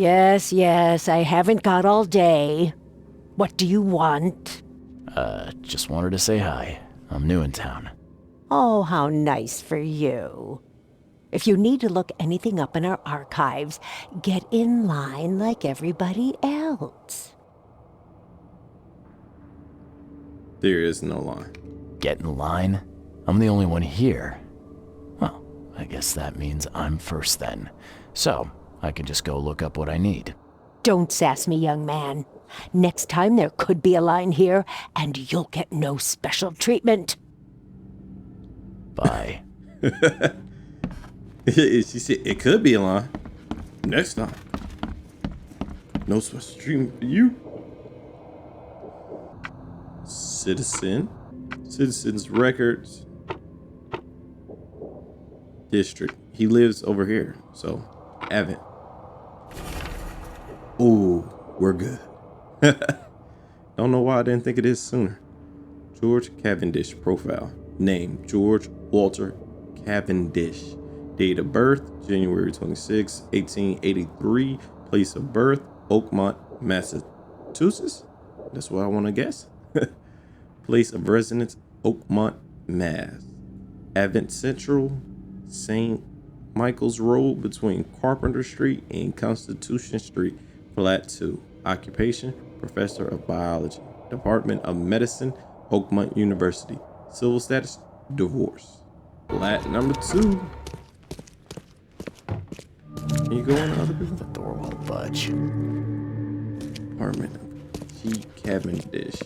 Yes, I haven't got all day. What do you want? Just wanted to say hi. I'm new in town. Oh, how nice for you. If you need to look anything up in our archives, get in line like everybody else. There is no line. Get in line? I'm the only one here. Well, I guess that means I'm first then. So, I can just go look up what I need. Don't sass me, young man. Next time there could be a line here, and you'll get no special treatment. Bye. She said it could be a line. Next time. No special treatment for you. Citizens records. District. He lives over here. So, Evan. Ooh, we're good. Don't know why I didn't think of this sooner. George Cavendish profile. Name, George Walter Cavendish. Date of birth, January 26, 1883. Place of birth, Oakmont, Massachusetts. That's what I want to guess. Place of residence, Oakmont, Mass. Advent Central, St. Michael's Road between Carpenter Street and Constitution Street, Flat 2. Occupation, Professor of Biology. Department of Medicine, Oakmont University. Civil status, divorce. Flat number 2. Can you go on to other people? The door won't budge. Apartment of G. Cavendish.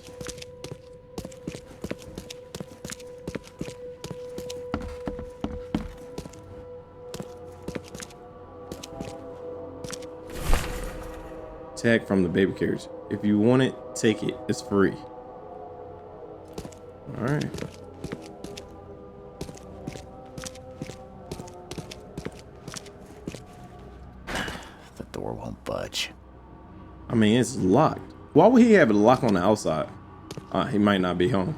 Tag from the baby carriage. If you want it, take it. It's free. All right. The door won't budge. I mean, it's locked. Why would he have it locked on the outside? He might not be home.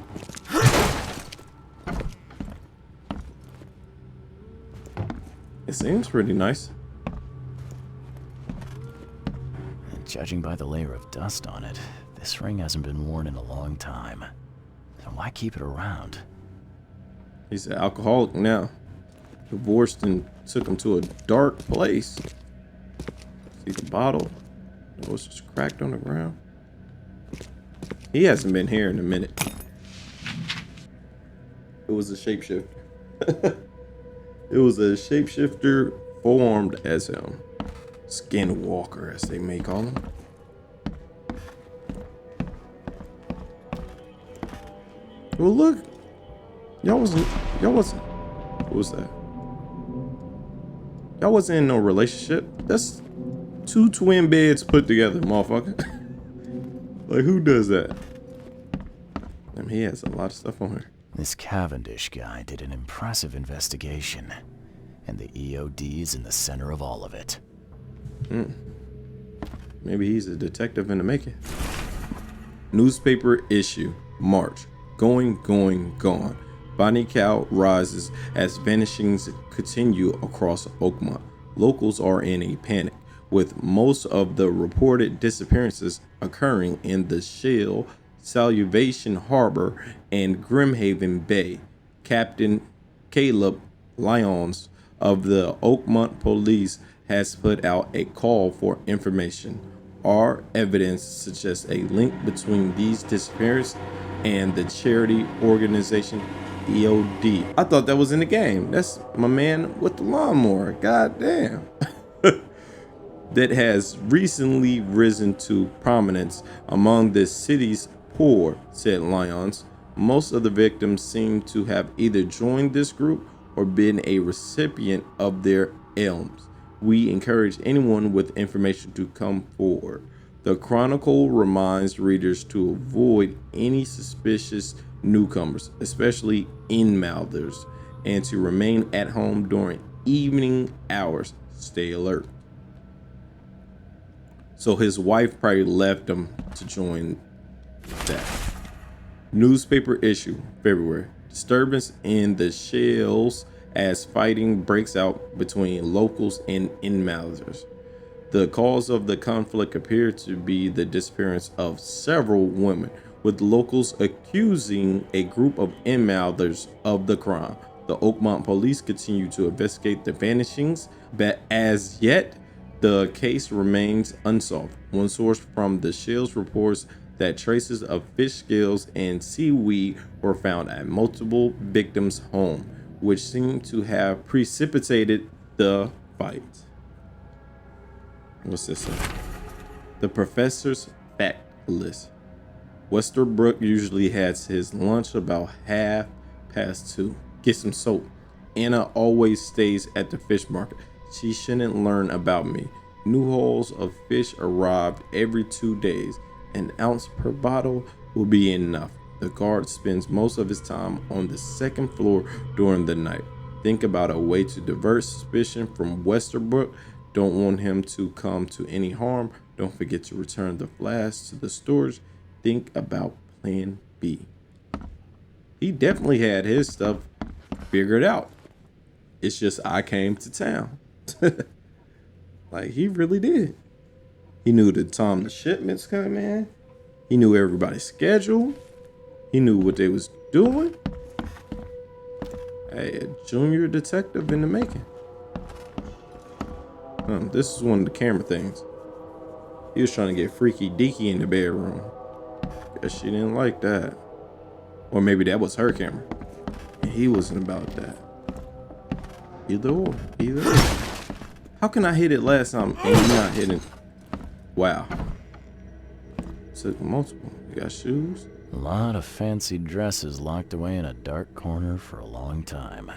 It seems pretty nice. Judging by the layer of dust on it, this ring hasn't been worn in a long time. So why keep it around? He's an alcoholic now. Divorced and took him to a dark place. See the bottle? It was just cracked on the ground. He hasn't been here in a minute. It was a shapeshifter. It was a shapeshifter formed as him. Skinwalker, as they may call him. Well, look. Y'all wasn't, what was that? Y'all wasn't in no relationship. That's 2 twin beds put together, motherfucker. Like, who does that? I mean, he has a lot of stuff on here. This Cavendish guy did an impressive investigation, and the EOD is in the center of all of it. Maybe he's a detective in the making. Newspaper issue, March. Going, gone. Bonnie cow rises as vanishings continue across Oakmont. Locals are in a panic, with most of the reported disappearances occurring in the Shell, Salvation Harbor, and Grimhaven Bay. Captain Caleb Lyons of the Oakmont Police has put out a call for information. Our evidence suggests a link between these disappearances and the charity organization EOD. I thought that was in the game. That's my man with the lawnmower. God damn. That has recently risen to prominence among the city's poor, said Lyons. Most of the victims seem to have either joined this group or been a recipient of their ilms. We encourage anyone with information to come forward. The Chronicle reminds readers to avoid any suspicious newcomers, especially in-mouthers, and to remain at home during evening hours. Stay alert. So his wife probably left him to join that. Newspaper issue, February. Disturbance in the Shells as fighting breaks out between locals and in-mouthers. The cause of the conflict appeared to be the disappearance of several women, with locals accusing a group of inmouters of the crime. The Oakmont police continue to investigate the vanishings, but as yet, the case remains unsolved. One source from the Shields reports that traces of fish scales and seaweed were found at multiple victims' homes, which seem to have precipitated the fight. What's this say? The professor's fact list. Westerbrook usually has his lunch about 2:30. Get some soap. Anna always stays at the fish market. She shouldn't learn about me. New hauls of fish arrived every 2 days. An ounce per bottle will be enough. The guard spends most of his time on the second floor during the night. Think about a way to divert suspicion from Westerbrook. Don't want him to come to any harm. Don't forget to return the flask to the storage. Think about plan B. He definitely had his stuff figured out. It's just I came to town. Like, he really did. He knew the time the shipments come in. He knew everybody's schedule. He knew what they was doing. Hey, a junior detective in the making. This is one of the camera things. He was trying to get freaky deaky in the bedroom. Guess she didn't like that. Or maybe that was her camera. And he wasn't about that. Either or. How can I hit it last time and you're not hitting? Wow. Took multiple. You got shoes? A lot of fancy dresses locked away in a dark corner for a long time.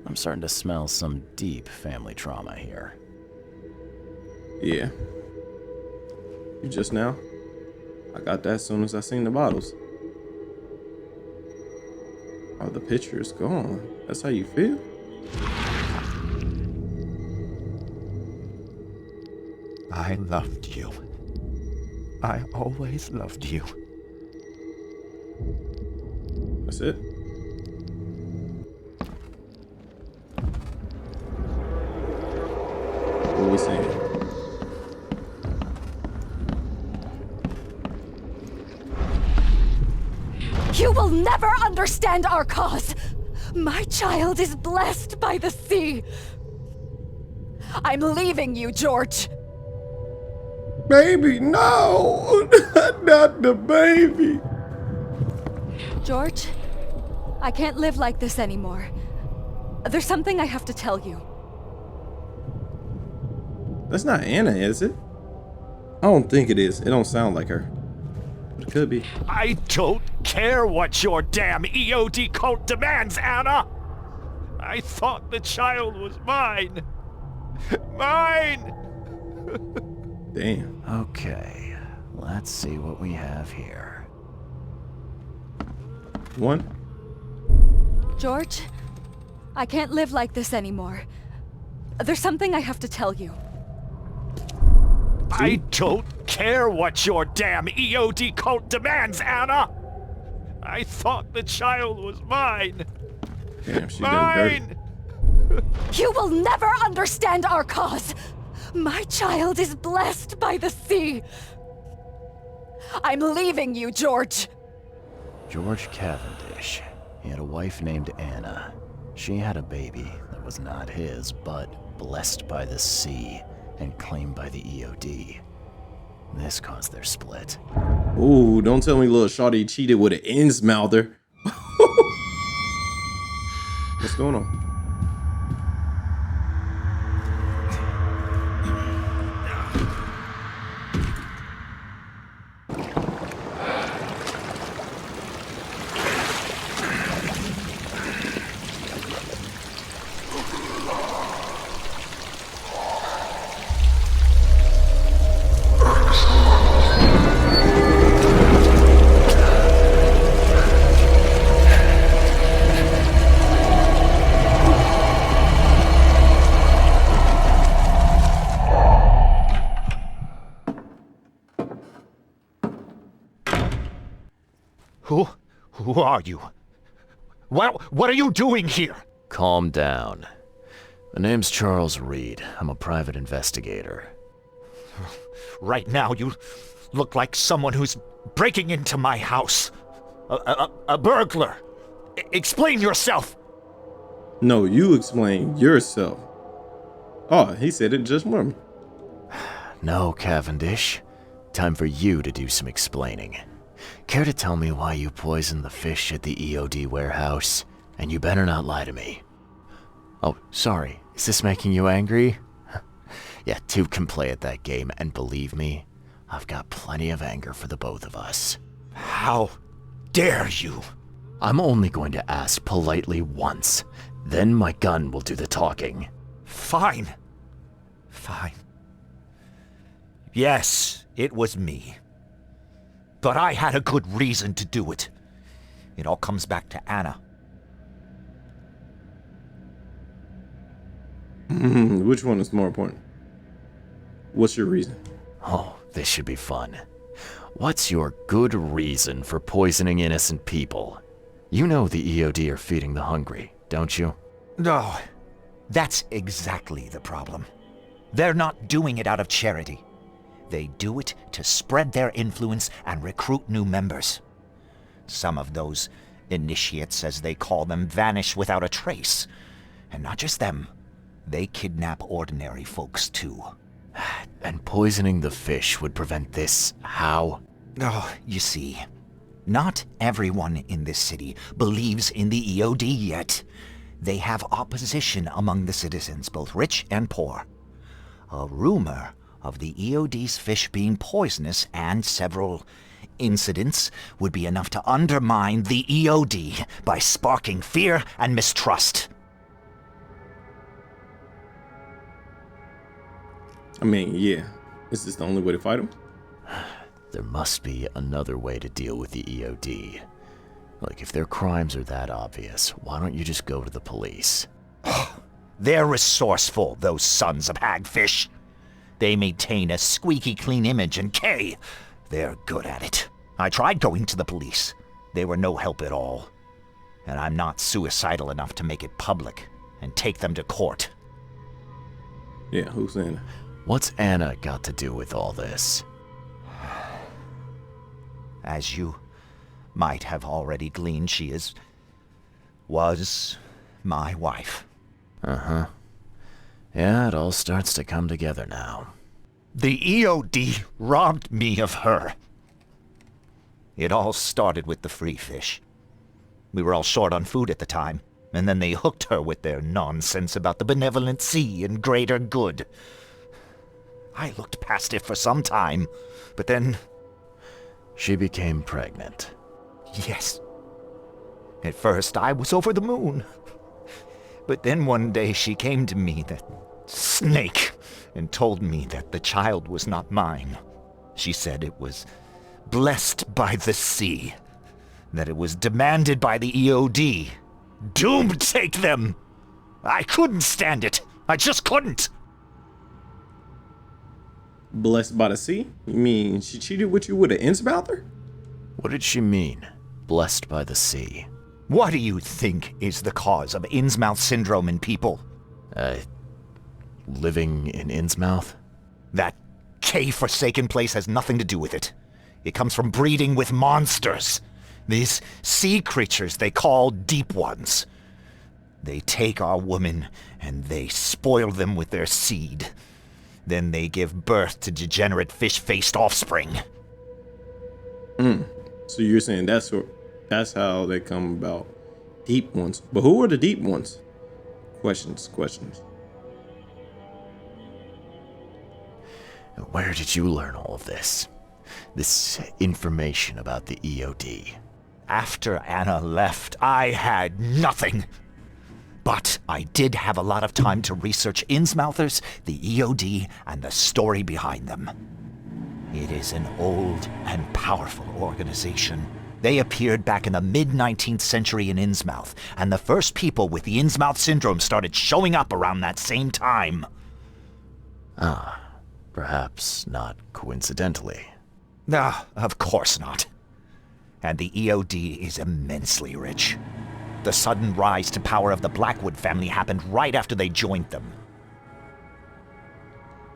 I'm starting to smell some deep family trauma here. Yeah. You just now? I got that as soon as I seen the bottles. Oh, the picture is gone. That's how you feel? I loved you. I always loved you. That's it? What are we saying? You will never understand our cause. My child is blessed by the sea. I'm leaving you, George. Baby, no! Not the baby! George, I can't live like this anymore. There's something I have to tell you. That's not Anna, is it? I don't think it is. It don't sound like her. But it could be. I don't care what your damn EOD cult demands, Anna! I thought the child was mine. Mine! Damn. Okay, let's see what we have here. One? George, I can't live like this anymore. There's something I have to tell you. I don't care what your damn EOD cult demands, Anna! I thought the child was mine. Damn, she done dirty. Mine! You will never understand our cause. My child is blessed by the sea. I'm leaving you, George. George Cavendish. He had a wife named Anna. She had a baby that was not his, but blessed by the sea and claimed by the EOD. This caused their split. Ooh, don't tell me little shawty cheated with an Innsmouther. What's going on? Who are you? What are you doing here? Calm down. The name's Charles Reed. I'm a private investigator. Right now, you look like someone who's breaking into my house. A burglar. Explain yourself. No, you explain yourself. Oh, he said it just for me. No, Cavendish. Time for you to do some explaining. Care to tell me why you poisoned the fish at the EOD warehouse? And you better not lie to me. Oh, sorry. Is this making you angry? Yeah, two can play at that game, and believe me, I've got plenty of anger for the both of us. How dare you? I'm only going to ask politely once. Then my gun will do the talking. Fine. Fine. Yes, it was me. But I had a good reason to do it. It all comes back to Anna. Which one is more important? What's your reason? Oh, this should be fun. What's your good reason for poisoning innocent people? You know the EOD are feeding the hungry, don't you? No, that's exactly the problem. They're not doing it out of charity. They do it to spread their influence and recruit new members. Some of those initiates, as they call them, vanish without a trace. And not just them. They kidnap ordinary folks, too. And poisoning the fish would prevent this. How? Oh, you see, not everyone in this city believes in the EOD yet. They have opposition among the citizens, both rich and poor. A rumor of the EOD's fish being poisonous and several incidents would be enough to undermine the EOD by sparking fear and mistrust. I mean, yeah. Is this the only way to fight him? There must be another way to deal with the EOD. Like, if their crimes are that obvious, why don't you just go to the police? They're resourceful, those sons of hagfish. They maintain a squeaky clean image, and they're good at it. I tried going to the police. They were no help at all. And I'm not suicidal enough to make it public and take them to court. Yeah, who's saying that? What's Anna got to do with all this? As you might have already gleaned, she was my wife. Uh-huh. Yeah, it all starts to come together now. The EOD robbed me of her. It all started with the free fish. We were all short on food at the time, and then they hooked her with their nonsense about the benevolent sea and greater good. I looked past it for some time, but then... She became pregnant. Yes. At first, I was over the moon. But then one day she came to me, that snake, and told me that the child was not mine. She said it was blessed by the sea, that it was demanded by the EOD. Doomed take them! I couldn't stand it. I just couldn't. Blessed by the sea? You mean she cheated with you with an Innsmouther? What did she mean? Blessed by the sea. What do you think is the cause of Innsmouth syndrome in people? Living in Innsmouth? That K-forsaken place has nothing to do with it. It comes from breeding with monsters. These sea creatures they call Deep Ones. They take our women and they spoil them with their seed. Then they give birth to degenerate fish-faced offspring. So you're saying that's how they come about. Deep Ones. But who are the Deep Ones? Questions. Where did you learn all of this? This information about the EOD? After Anna left, I had nothing. But I did have a lot of time to research Innsmouthers, the EOD, and the story behind them. It is an old and powerful organization. They appeared back in the mid-19th century in Innsmouth, and the first people with the Innsmouth syndrome started showing up around that same time. Perhaps not coincidentally. Of course not. And the EOD is immensely rich. The sudden rise to power of the Blackwood family happened right after they joined them.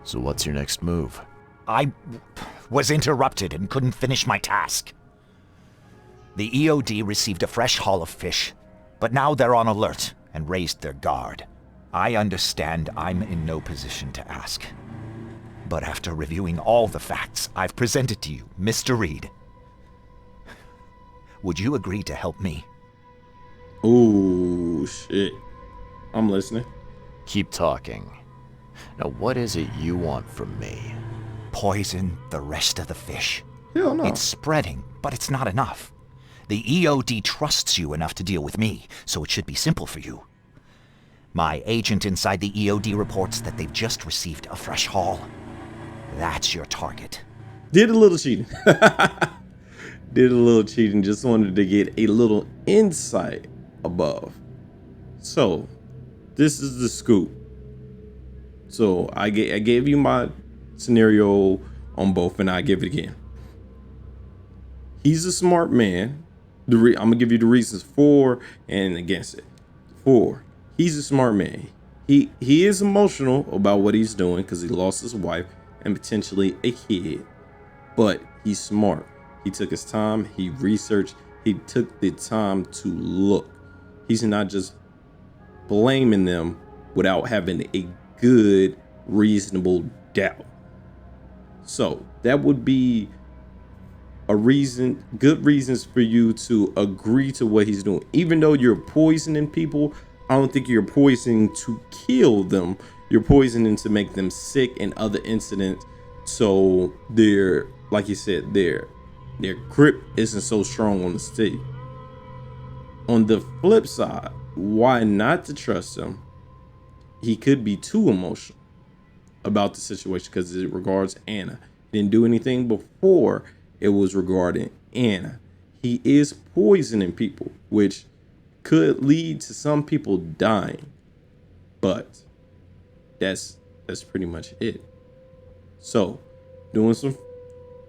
So what's your next move? I was interrupted and couldn't finish my task. The EOD received a fresh haul of fish, but now they're on alert and raised their guard. I understand I'm in no position to ask. But after reviewing all the facts I've presented to you, Mr. Reed, would you agree to help me? Oh, shit. I'm listening. Keep talking. Now, what is it you want from me? Poison the rest of the fish. Hell no. It's spreading, but it's not enough. The EOD trusts you enough to deal with me, so it should be simple for you. My agent inside the EOD reports that they've just received a fresh haul. That's your target. Did a little cheating. Did a little cheating. Just wanted to get a little insight above. So, this is the scoop. So, I gave you my scenario on both, and I give it again. He's a smart man. I'm going to give you the reasons for and against it. For, he's a smart man. He is emotional about what he's doing because he lost his wife and potentially a kid. But he's smart. He took his time. He researched. He took the time to look. He's not just blaming them without having a good, reasonable doubt. So that would be a reason, good reasons for you to agree to what he's doing. Even though you're poisoning people, I don't think you're poisoning to kill them. You're poisoning to make them sick and other incidents. So they're, like you said, their grip isn't so strong on the city. On the flip side, why not to trust him? He could be too emotional about the situation because it regards Anna. He didn't do anything before it was regarding Anna. He is poisoning people, which could lead to some people dying. But that's pretty much it. So, doing some,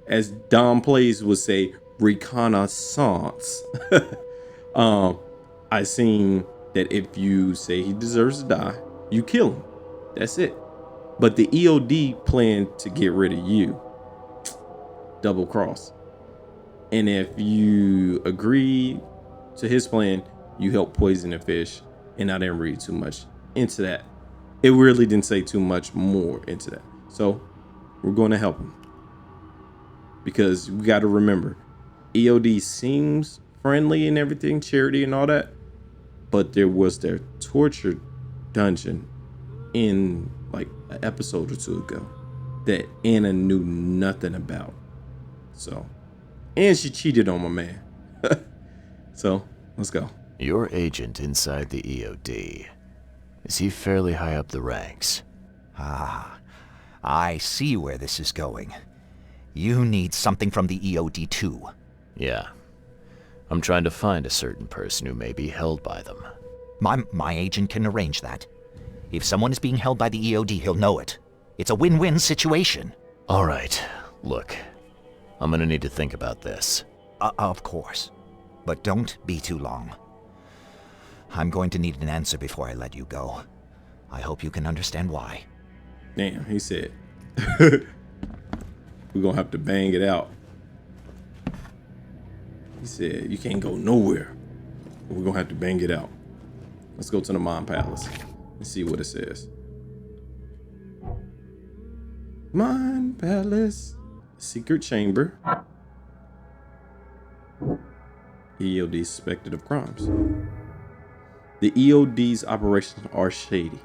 as Dom Plays would say, reconnaissance. I seen that if you say he deserves to die, you kill him. That's it. But the EOD plan to get rid of you. Double cross. And if you agree to his plan, you help poison the fish. And I didn't read too much into that. It really didn't say too much more into that. So we're going to help him. Because we got to remember, EOD seems friendly and everything, charity and all that. But there was their torture dungeon in like an episode or two ago that Anna knew nothing about. So, and she cheated on my man. So, let's go. Your agent inside the EOD. Is he fairly high up the ranks? Ah, I see where this is going. You need something from the EOD too. Yeah. I'm trying to find a certain person who may be held by them. My agent can arrange that. If someone is being held by the EOD, he'll know it. It's a win-win situation. All right. Look, I'm gonna need to think about this. Of course. But don't be too long. I'm going to need an answer before I let you go. I hope you can understand why. Damn, he said. We're gonna have to bang it out. He said, you can't go nowhere. We're gonna have to bang it out. Let's go to the Mind Palace and see what it says. Mind Palace. Secret chamber. EOD suspected of crimes. The EOD's operations are shady.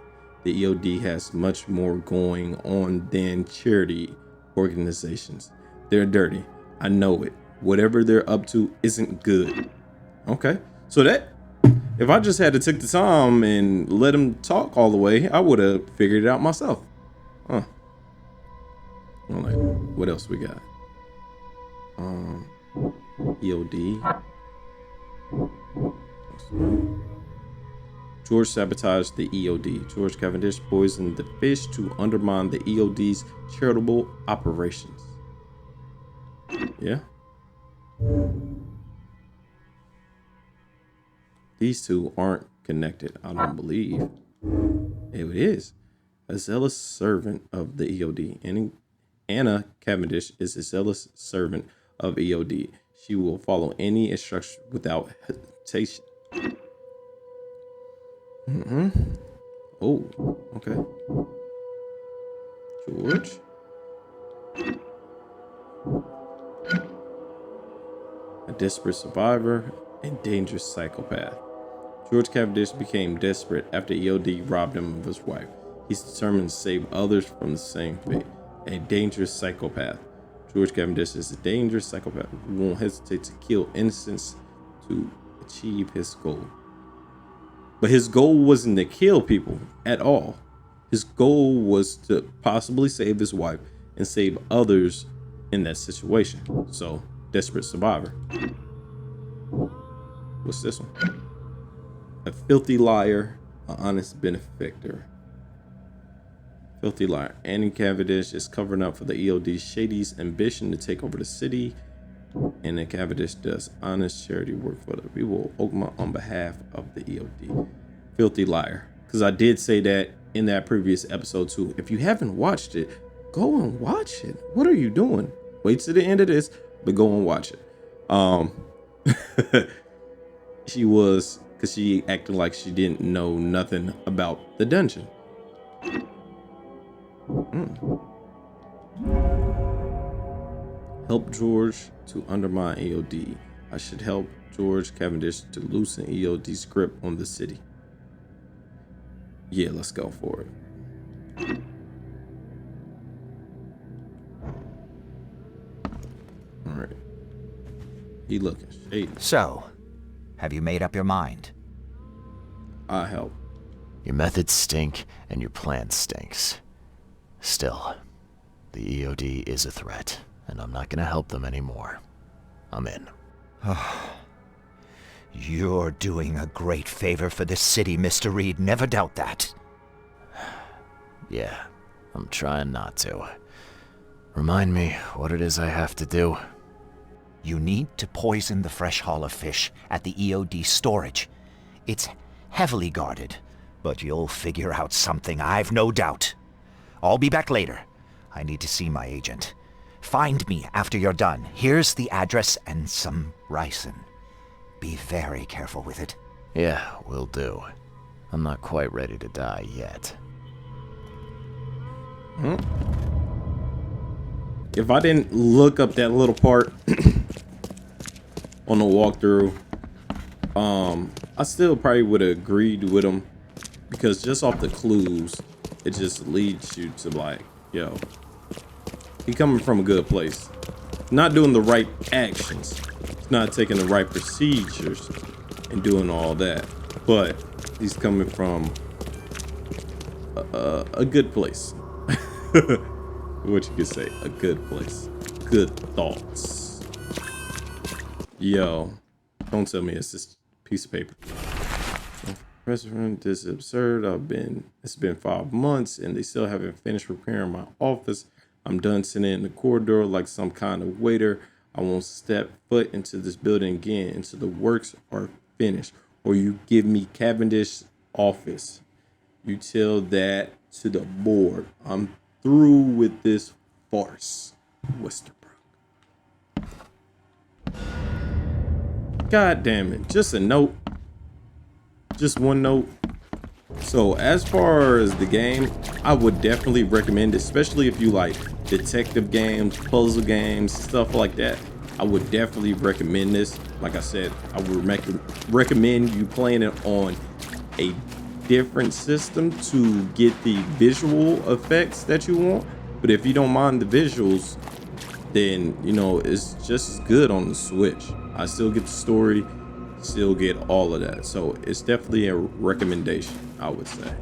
The EOD has much more going on than charity organizations. They're dirty. I know it. Whatever they're up to isn't good. Okay. So that, if I just had to take the time and let him talk all the way, I would have figured it out myself. Huh. I'm like, what else we got? EOD. George sabotaged the EOD. George Cavendish poisoned the fish to undermine the EOD's charitable operations. Yeah. These two aren't connected, I don't believe. It is. A zealous servant of the EOD. Anna Cavendish is a zealous servant of EOD. She will follow any instruction without hesitation. Oh, okay. George. A desperate survivor and dangerous psychopath. George Cavendish became desperate after EOD robbed him of his wife. He's determined to save others from the same fate. A dangerous psychopath. George Cavendish is a dangerous psychopath who won't hesitate to kill innocents to achieve his goal. But his goal wasn't to kill people at all. His goal was to possibly save his wife and save others in that situation. So, desperate survivor. What's this one? A filthy liar, an honest benefactor. Filthy liar. Annie Cavendish is covering up for the EOD Shady's ambition to take over the city. And then Cavendish does honest charity work for the people of Oakmont on behalf of the EOD. Filthy liar. Because I did say that in that previous episode too. If you haven't watched it, go and watch it. What are you doing? Wait to the end of this, but go and watch it. Because she acted like she didn't know nothing about the dungeon. Help George to undermine EOD. I should help George Cavendish to loosen EOD's grip on the city. Yeah, let's go for it. All right. He looking shady. So, have you made up your mind? I help. Your methods stink and your plan stinks. Still, the EOD is a threat, and I'm not gonna help them anymore. I'm in. You're doing a great favor for this city, Mr. Reed. Never doubt that. Yeah, I'm trying not to. Remind me what it is I have to do. You need to poison the fresh haul of fish at the EOD storage. It's heavily guarded, but you'll figure out something, I've no doubt. I'll be back later. I need to see my agent. Find me after you're done. Here's the address and some ricin. Be very careful with it. Yeah, will do. I'm not quite ready to die yet. If I didn't look up that little part on the walkthrough, I still probably would have agreed with him, because just off the clues, it just leads you to like, yo, he coming from a good place, not doing the right actions, not taking the right procedures and doing all that, but he's coming from a good place. What you could say, a good place, good thoughts. Yo, don't tell me it's this piece of paper. Restaurant, this is absurd. It's been 5 months and they still haven't finished repairing my office. I'm done sitting in the corridor like some kind of waiter. I won't step foot into this building again until the works are finished, or you give me Cavendish office. You tell that to the board. I'm through with this farce. Westerbrook. God damn it. Just a note. Just one note. So as far as the game, I would definitely recommend it, especially if you like detective games, puzzle games, stuff like that. I would definitely recommend this. Like I said, I would recommend you playing it on a different system to get the visual effects that you want. But if you don't mind the visuals, then you know it's just as good on the Switch. I still get the story, still get all of that. So it's definitely a recommendation, I would say.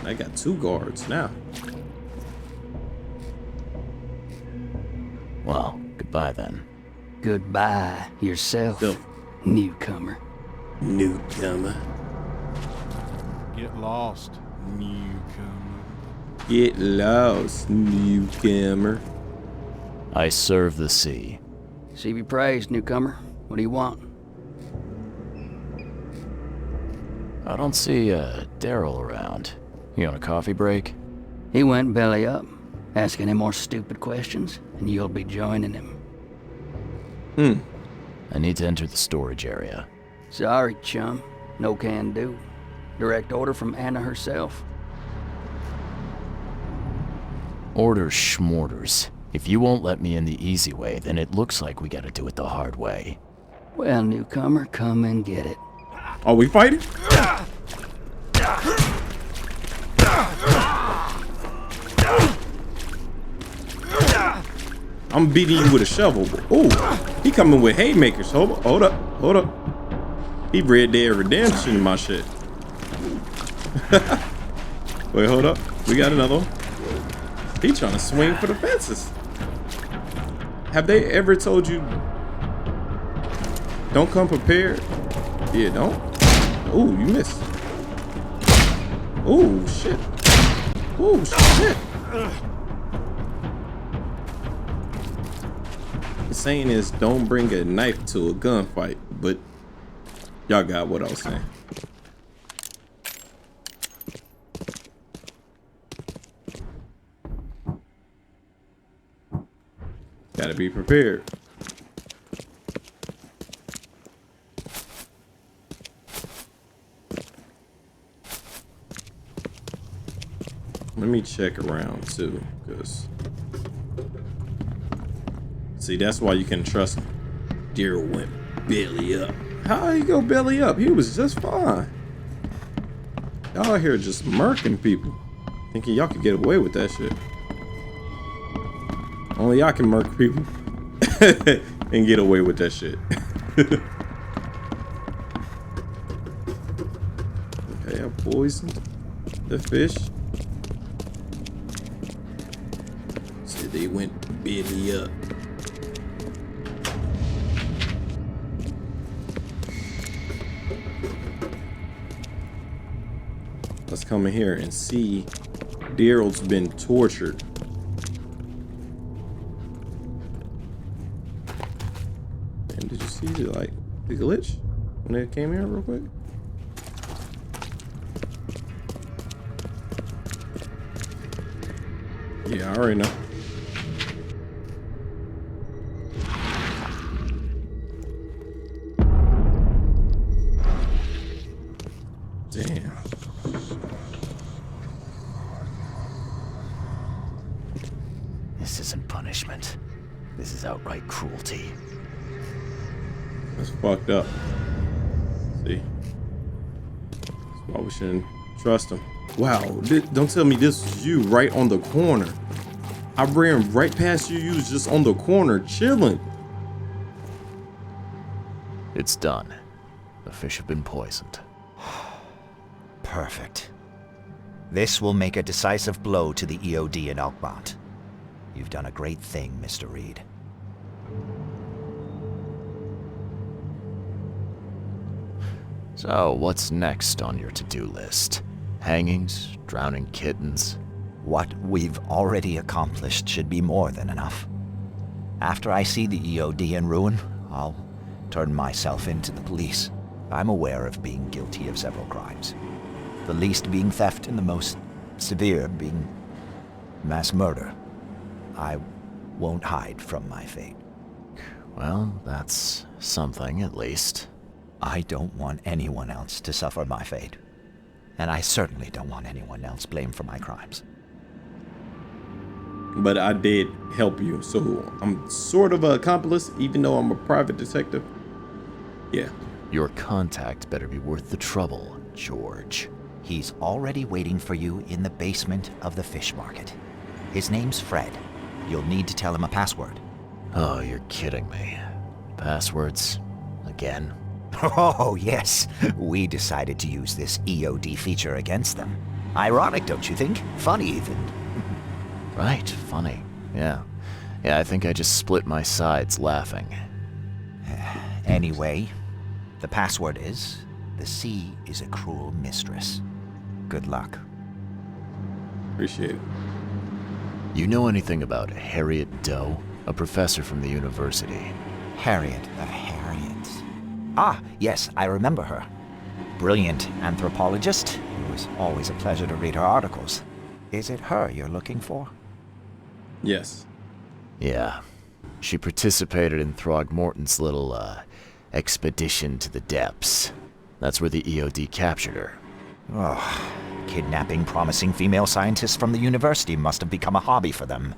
I got 2 guards now. Well, goodbye then. Goodbye yourself, Still. newcomer. Newcomer. Get lost, newcomer. Get lost, newcomer. I serve the sea. See be praised, newcomer. What do you want? I don't see Daryl around. You on a coffee break? He went belly up. Ask any more stupid questions, and you'll be joining him. I need to enter the storage area. Sorry, chum. No can do. Direct order from Anna herself. Orders schmorders. If you won't let me in the easy way, then it looks like we gotta do it the hard way. Well, newcomer, come and get it. Are we fighting? I'm beating you with a shovel. Ooh, he coming with haymakers. Hold up. He Red Dead Redemption in my shit. Wait, hold up. We got another one. He trying to swing for the fences. Have they ever told you don't come prepared? Yeah, don't. Ooh, you missed. Ooh, shit. Ooh, shit. The saying is don't bring a knife to a gunfight, but y'all got what I was saying. Gotta be prepared. Let me check around too, because see, that's why you can trust him. Daryl went belly up. How he go belly up? He was just fine. Y'all out here just murking people, thinking y'all could get away with that shit. Only y'all can murk people and get away with that shit. Okay, I poisoned the fish. Said they went belly up. Let's come in here and see. Daryl's been tortured. And did you see the glitch when it came here real quick? Yeah, I already know. Damn. This isn't punishment. This is outright cruelty. That's fucked up. See? That's why we shouldn't trust him. Wow, don't tell me this is you right on the corner. I ran right past you. You was just on the corner chilling. It's done. The fish have been poisoned. Perfect. This will make a decisive blow to the EOD in Oakmont. You've done a great thing, Mr. Reed. So, what's next on your to-do list? Hangings? Drowning kittens? What we've already accomplished should be more than enough. After I see the EOD in ruin, I'll turn myself into the police. I'm aware of being guilty of several crimes. The least being theft and the most severe being mass murder. I won't hide from my fate. Well, that's something at least. I don't want anyone else to suffer my fate. And I certainly don't want anyone else blamed for my crimes. But I did help you, so I'm sort of an accomplice, even though I'm a private detective. Yeah. Your contact better be worth the trouble, George. He's already waiting for you in the basement of the fish market. His name's Fred. You'll need to tell him a password. Oh, you're kidding me. Passwords? Again? Oh, yes. We decided to use this EOD feature against them. Ironic, don't you think? Funny, even. Right, funny. Yeah, I think I just split my sides laughing. Anyway, the password is, the sea is a cruel mistress. Good luck. Appreciate it. You know anything about Harriet Doe? A professor from the university. Harriet. Ah, yes, I remember her. Brilliant anthropologist. It was always a pleasure to read her articles. Is it her you're looking for? Yes. Yeah. She participated in Throgmorton's little, expedition to the depths. That's where the EOD captured her. Oh, kidnapping promising female scientists from the university must have become a hobby for them.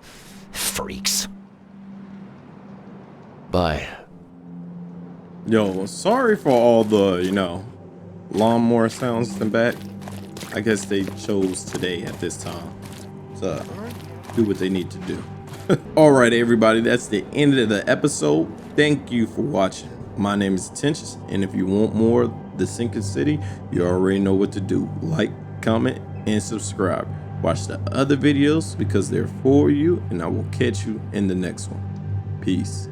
Freaks. Bye. Yo, sorry for all the, lawnmower sounds in the back. I guess they chose today at this time to do what they need to do. All right, everybody, that's the end of the episode. Thank you for watching. My name is Antitious, and if you want more of The Sinking City, you already know what to do. Like, comment, and subscribe. Watch the other videos because they're for you, and I will catch you in the next one. Peace.